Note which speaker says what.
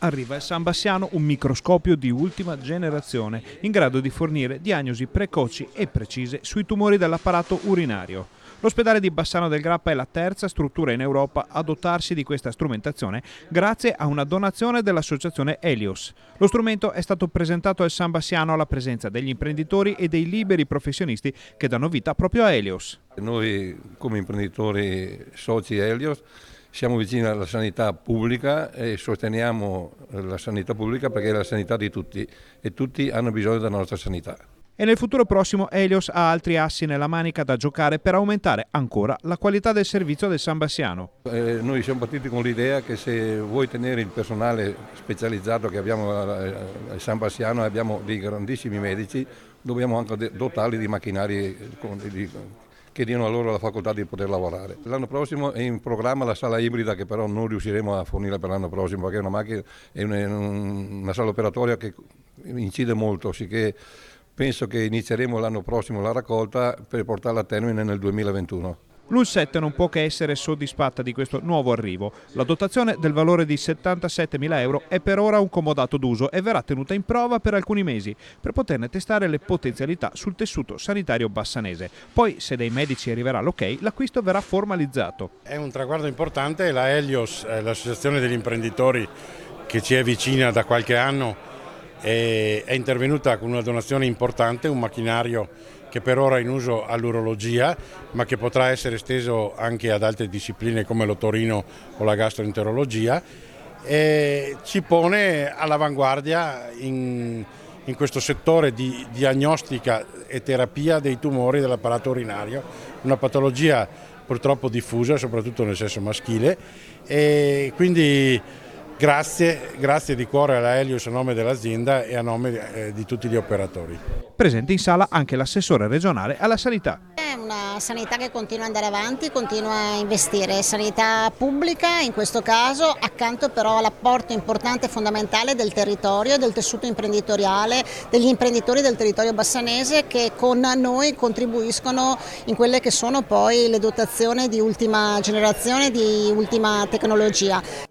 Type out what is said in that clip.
Speaker 1: Arriva il San Bassiano, un microscopio di ultima generazione, in grado di fornire diagnosi precoci e precise sui tumori dell'apparato urinario. L'ospedale di Bassano del Grappa è la terza struttura in Europa a dotarsi di questa strumentazione grazie a una donazione dell'associazione Helios. Lo strumento è stato presentato al San Bassiano alla presenza degli imprenditori e dei liberi professionisti che danno vita proprio a Helios.
Speaker 2: Noi come imprenditori soci Helios siamo vicini alla sanità pubblica e sosteniamo la sanità pubblica perché è la sanità di tutti e tutti hanno bisogno della nostra sanità.
Speaker 1: E nel futuro prossimo Helios ha altri assi nella manica da giocare per aumentare ancora la qualità del servizio del San Bassiano.
Speaker 2: Noi siamo partiti con l'idea che se vuoi tenere il personale specializzato che abbiamo al San Bassiano, abbiamo dei grandissimi medici, dobbiamo anche dotarli di macchinari che diano a loro la facoltà di poter lavorare. L'anno prossimo è in programma la sala ibrida che però non riusciremo a fornire per l'anno prossimo perché è una macchina, è una sala operatoria che incide molto, sicché penso che inizieremo l'anno prossimo la raccolta per portarla a termine nel 2021.
Speaker 1: L'Ul7 non può che essere soddisfatta di questo nuovo arrivo. La dotazione del valore di 77.000 euro è per ora un comodato d'uso e verrà tenuta in prova per alcuni mesi per poterne testare le potenzialità sul tessuto sanitario bassanese. Poi, se dai medici arriverà l'ok, l'acquisto verrà formalizzato.
Speaker 3: È un traguardo importante, la Helios, l'associazione degli imprenditori che ci è vicina da qualche anno, è intervenuta con una donazione importante, un macchinario che per ora è in uso all'urologia ma che potrà essere esteso anche ad altre discipline come l'otorino o la gastroenterologia, e ci pone all'avanguardia in questo settore di diagnostica e terapia dei tumori dell'apparato urinario, una patologia purtroppo diffusa soprattutto nel sesso maschile, e quindi grazie di cuore alla Helios a nome dell'azienda e a nome di tutti gli operatori.
Speaker 1: Presente in sala anche l'assessore regionale alla sanità.
Speaker 4: È una sanità che continua ad andare avanti, continua a investire, sanità pubblica in questo caso, accanto però all'apporto importante e fondamentale del territorio, del tessuto imprenditoriale, degli imprenditori del territorio bassanese che con noi contribuiscono in quelle che sono poi le dotazioni di ultima generazione, di ultima tecnologia.